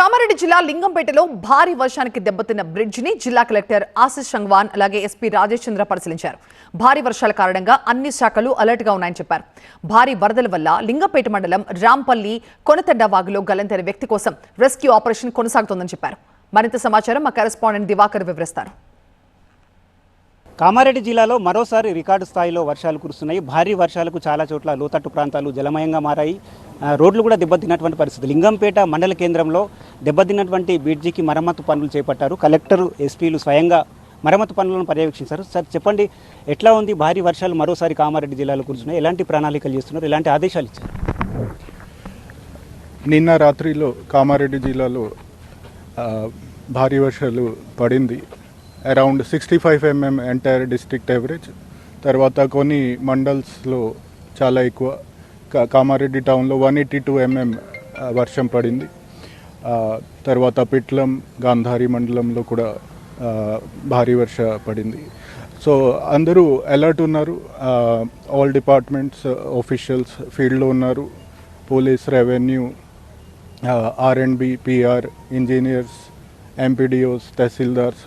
కామారెడ్డి జిల్లా లింగంపేటలో భారీ వర్షానికి దెబ్బతిన్న బ్రిడ్జిని జిల్లా కలెక్టర్ ఆశిష్ సంగ్వాన్ అలాగే ఎస్పీ రాజేష్ చంద్ర పరిశీలించారు. భారీ వర్షాల కారణంగా అన్ని శాఖలు అలర్ట్ గా ఉన్నాయని చెప్పారు. భారీ వరదల వల్ల లింగంపేట మండలం రాంపల్లి కొనతెడ్డ వాగులో గల్లంతైన వ్యక్తి కోసం రెస్క్యూ ఆపరేషన్ కొనసాగుతోందని చెప్పారు. మరింత సమాచారం మా కరెస్పాండెంట్ దివాకర్ వివరిస్తారు. కామారెడ్డి జిల్లాలో మరోసారి రికార్డు స్థాయిలో వర్షాలు కురుస్తున్నాయి. భారీ వర్షాలకు చాలా చోట్ల లోతట్టు ప్రాంతాలు జలమయంగా మారాయి. రోడ్లు కూడా దెబ్బతిన్నటువంటి పరిస్థితి. లింగంపేట మండల కేంద్రంలో దెబ్బతిన్నటువంటి బ్రిడ్జికి మరమ్మతు పనులు చేపట్టారు. కలెక్టర్, ఎస్పీలు స్వయంగా మరమ్మతు పనులను పర్యవేక్షించారు. సార్ చెప్పండి, ఎట్లా ఉంది? భారీ వర్షాలు మరోసారి కామారెడ్డి జిల్లాలో కురుస్తున్నాయి. ఎలాంటి ప్రణాళికలు చేస్తున్నారు? ఎలాంటి ఆదేశాలు ఇచ్చారు? నిన్న రాత్రిలో కామారెడ్డి జిల్లాలో భారీ వర్షాలు పడింది. Around 65 mm entire district average. తర్వాత కొన్ని మండల్స్లో చాలా ఎక్కువ. కామారెడ్డి టౌన్లో 182 mm వర్షం పడింది. తర్వాత పిట్లం, గాంధారి మండలంలో కూడా భారీ వర్ష పడింది. సో అందరూ అలర్ట్ ఉన్నారు. ఆల్ డిపార్ట్మెంట్స్ ఆఫీషియల్స్ ఫీల్డ్లో ఉన్నారు. Police, revenue, R&B, PR, engineers, MPDOs, tahsildars,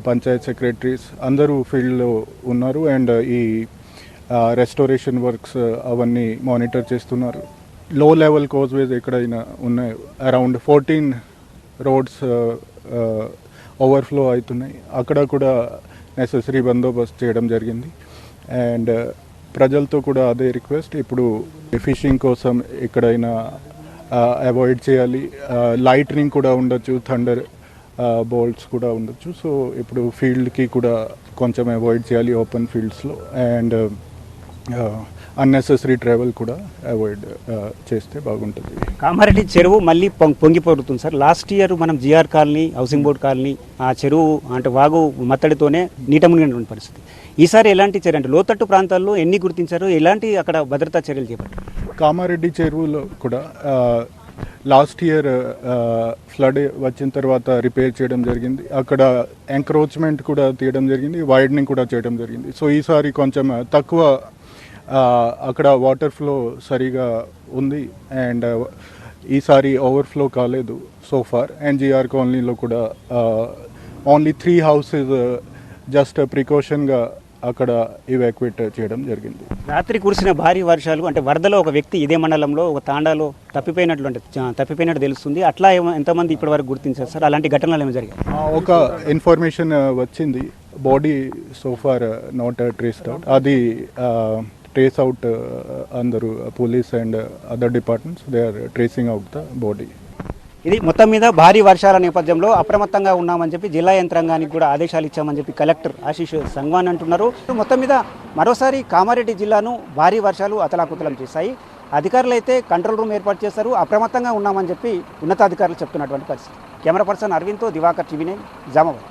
Panchayat secretaries అందరూ ఫీల్డ్లో ఉన్నారు. అండ్ ఈ రెస్టోరేషన్ వర్క్స్ అవన్నీ మానిటర్ చేస్తున్నారు. లో లెవెల్ కోజ్వేస్ ఎక్కడైనా ఉన్నాయి. అరౌండ్ 14 రోడ్స్ ఓవర్ఫ్లో అవుతున్నాయి. అక్కడ కూడా నెసెసరీ బందోబస్తు చేయడం జరిగింది. అండ్ ప్రజలతో కూడా అదే రిక్వెస్ట్, ఇప్పుడు ఫిషింగ్ కోసం ఎక్కడైనా అవాయిడ్ చేయాలి. లైట్నింగ్ కూడా ఉండొచ్చు, థండర్ బోల్ట్స్ కూడా ఉండొచ్చు. సో ఇప్పుడు ఫీల్డ్కి కూడా కొంచెం అవాయిడ్ చేయాలి ఓపెన్ ఫీల్డ్స్లో. అండ్ అన్నెసెసరీ ట్రావెల్ కూడా అవాయిడ్ చేస్తే బాగుంటుంది. కామారెడ్డి చెరువు మళ్ళీ పొంగిపోతుంది సార్. లాస్ట్ ఇయర్ మనం GR colony, housing board colony, ఆ చెరువు అంటే వాగు మత్తడితోనే నీట మునిగినటువంటి పరిస్థితి. ఈసారి ఎలాంటి చర్య, అంటే లోతట్టు ప్రాంతాల్లో ఎన్ని గుర్తించారు? ఎలాంటి అక్కడ భద్రతా చర్యలు చేపట్టారు? కామారెడ్డి చెరువులో కూడా లాస్ట్ ఇయర్ ఫ్లడ్ వచ్చిన తర్వాత రిపేర్ చేయడం జరిగింది. అక్కడ ఎంక్రోచ్మెంట్ కూడా తీయడం జరిగింది, వైడనింగ్ కూడా చేయడం జరిగింది. సో ఈసారి కొంచెం తక్కువ అక్కడ వాటర్ ఫ్లో సరిగా ఉంది. అండ్ ఈసారి ఓవర్ఫ్లో కాలేదు సో ఫార్. అండ్ జిఆర్ కాలనీలో కూడా ఓన్లీ 3 హౌసెస్ జస్ట్ ప్రికాషన్గా అక్కడ ఇవాక్యుయేట్ చేయడం జరిగింది. రాత్రి కురిసిన భారీ వర్షాలు అంటే వరదలో ఒక వ్యక్తి ఇదే మండలంలో ఒక తాండాలో తప్పిపోయినట్టు తెలుస్తుంది. అట్లా ఎంతమంది ఇప్పటి వరకు గుర్తించారు సార్? అలాంటి ఘటనలు ఏమైనా జరిగాయి? ఒక ఇన్ఫర్మేషన్ వచ్చింది. Body so far not traced out. అది ట్రేస్ అవుట్ అందరూ police and other departments they are tracing out the body. ఇది మొత్తం మీద భారీ వర్షాల నేపథ్యంలో అప్రమత్తంగా ఉన్నామని చెప్పి జిల్లా యంత్రాంగానికి కూడా ఆదేశాలు ఇచ్చామని చెప్పి కలెక్టర్ ఆశిష్ సంగ్వాన్ అంటున్నారు. మొత్తం మీద మరోసారి కామారెడ్డి జిల్లాను భారీ వర్షాలు అతలాకుతలం చేశాయి. అధికారులు అయితే కంట్రోల్ రూమ్ ఏర్పాటు చేశారు. అప్రమత్తంగా ఉన్నామని చెప్పి ఉన్నతాధికారులు చెప్తున్నటువంటి పరిస్థితి. కెమెరా పర్సన్ అరవింద్తో దివాకర్, TV9, నిజామాబాద్.